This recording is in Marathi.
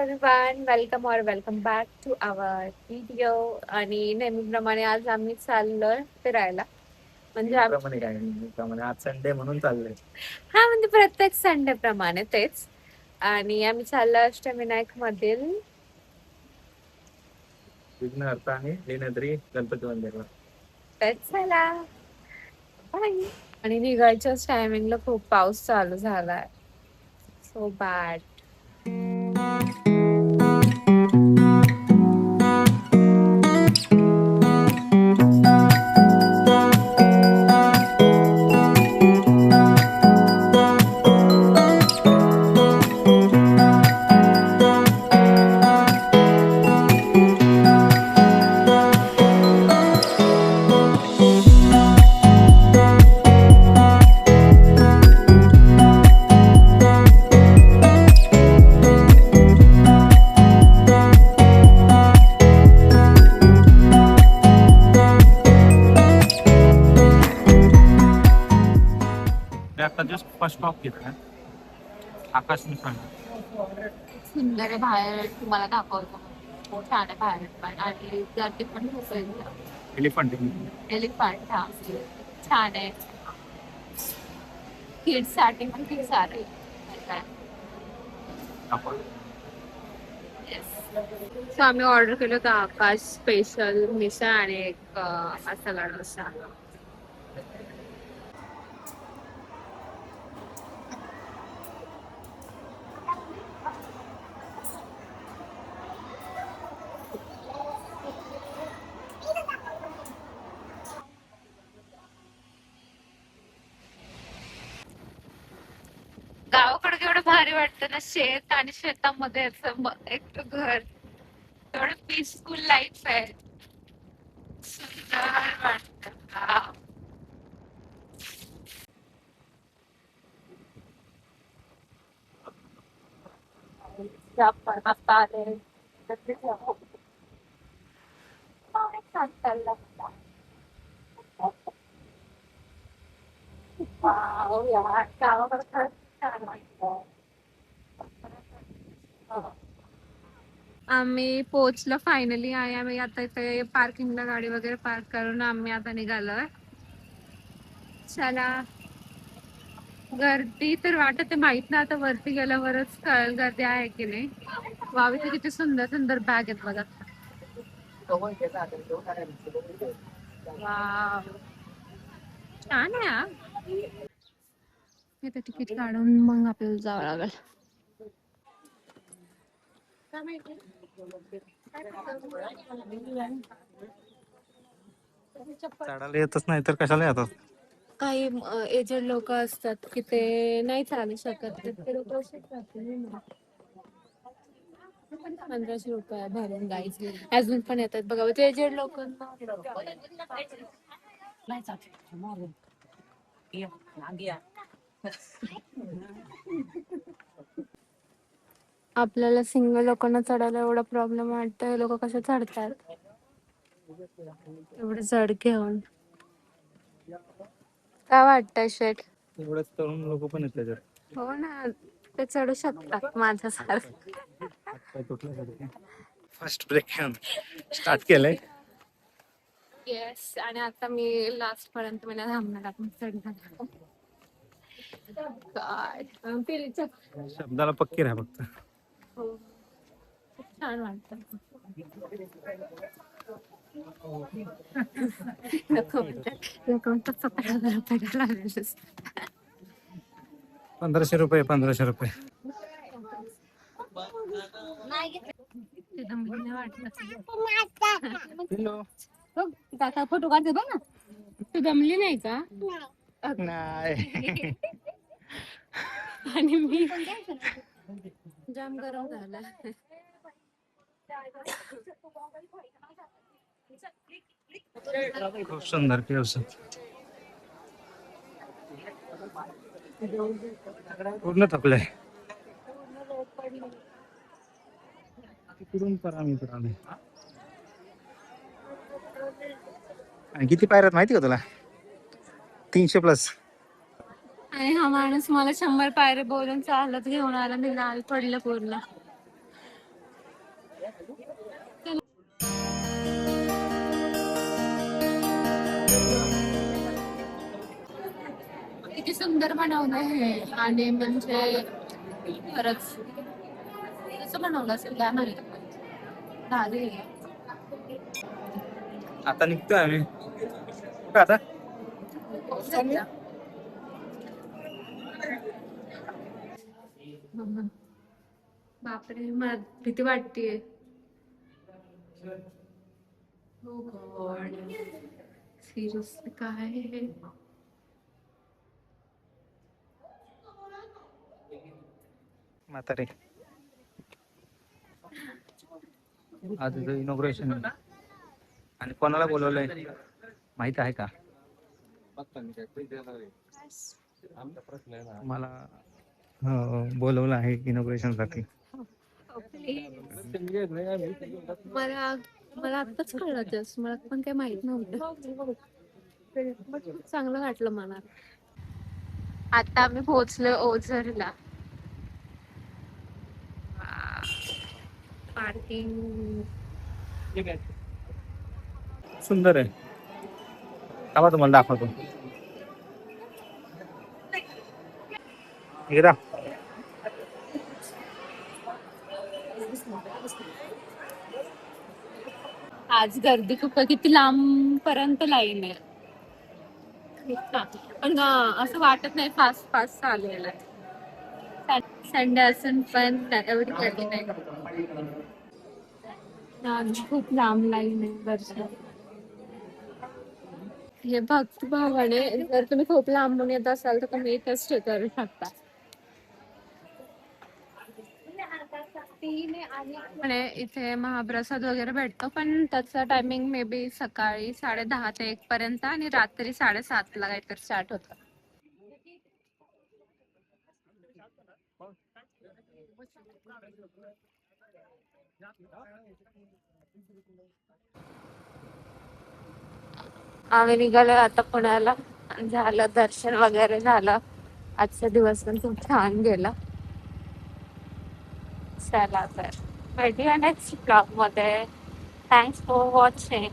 Everyone, welcome back to our video. आणि नेहमीप्रमाणे आज आम्ही चाललोय फिरायला. म्हणजे आज संडे म्हणून चाललंय. हा, म्हणजे प्रत्येक संडे प्रमाणे तेच. आणि आम्ही चाललो अष्टविनायक मधील विघ्नहर्ता आणि लेण्याद्री गणपती मंदिरला. तर चला बाय. आणि निघायच्याच टायमिंगला खूप पाऊस चालू झालाय, सो बॅड. आता जस्ट फर्स्ट स्टॉप घेतला आकाश मिसाळ. सुंदर आहे बाहेर, तुम्हाला दाखवतो. खूप छान आहे बाहेर पण, आणि गर्दी पण खूप आहे. एलिफंट एलिफंट, हा छान आहे. किड्स साठी पण खूप सारे. सो आम्ही ऑर्डर केलं होतं आकाश स्पेशल मिसळ आणि एक मसाला डोसा. गावाकडे केवढं भारी वाटतं ना, शेत आणि शेतामध्ये एक घर, एवढं पीसफुल लाईफ आहे. सुंदर वाटतं. वाव यार, गावाकडे खरंच छान वाटतं. आम्ही पोहोचलो फायनली आहे. आम्ही आता इथे पार्किंगला गाडी वगैरे पार्क करून आम्ही आता निघालोय. चला, गर्दी तर वाटत माहित ना, आता वरती गेल्यावरच कळेल गर्दी आहे की नाही. वाव, इथे किती सुंदर सुंदर बॅग आहेत बघा. वाव, छान आहे हा. इथे तिकीट काढून मग आपल्याला जावं लागेल. चढायला येतच नाही तर कशाला येतात. काही एजेड लोक असतात की ते नाही चालू शकत, ते लोक 1500 रुपये भरून गाईज अजून पण येतात बघा. ते एजेड लोकांना आपल्याला सिंगल लोकांना चढायला एवढा प्रॉब्लेम वाटतं. हे लोक कसे चढतात एवढं जड घेऊन? काय वाटतंय शेठ? एवढेच तरुण लोक पण आहेत त्याच्यात. हो ना, ते चढू शकतात माझ्यासारखं. फर्स्ट ब्रेक घेऊन स्टार्ट केलंय. येस, आणि आता मी लास्ट पर्यंत मला थांबणार. आपण चढणार. शब्दाला पक्की राहा फक्त. हो, खूप छान वाटतं. लोक म्हणतात 1500 रुपये 1500 रुपये. काका फोटो काढते बघ ना. तू दमली नाही का? नाही. आणि मी जाम गरम झाला. खूप सुंदर केव्स. पूर्ण थकलंय. तिकडून आम्ही आलोय. आणि किती पायऱ्यात माहिती का तुला? 300+. आणि हा माणूस मला 100 पायरे बोलून चालत घेऊन आला. मी लाल पडलं पूर्ण. सुंदर बनवलं हे आणि म्हणजे खरंच कसं बनवलं असेल काय माहिती भारी आहे. आता निघतोय आम्ही कुठं आता. बापरे मला भीती वाटतेय. हो गॉड सिरियसली काय हे. म्हातारे आज इनॉग्रेशन आणि कोणाला बोलवलंय माहित आहे का? मला बोलवलं आहे इनॉग्रेशन साठी. मला मला आत्ताच कळलं जस्ट मला पण काही माहित नव्हतं. खूप चांगलं वाटलं मला. आता आम्ही पोहोचलो ओझरला. पार्किंग सुंदर आहे. थांबा तुम्हाला दाखवतो. एकदा आज गर्दी खूप आहे. किती लांब पर्यंत लाईन आहे. पण असं वाटत नाही फास्ट फास्ट चाललेलं आहे. संडे असून पण एवढी गर्दी नाही. खूप लांब लाईन आहे दर्शन. हे भक्त भावाने जर तुम्ही खूप लांबून येत असाल तर तुम्ही इथेच स्टे करू शकता. म्हणे इथे महाप्रसाद वगैरे भेटतो पण त्याचा टायमिंग मे बी सकाळी 10:30 ते 1 पर्यंत आणि रात्री 7:30 ला काहीतरी स्टार्ट होतं. आम्ही निघालो आता पुण्याला. झालं दर्शन वगैरे झालं. आजचा दिवस पण खूप छान गेला. चला तर भेटूया नेक्स्ट ब्लॉग मध्ये. Thanks for watching.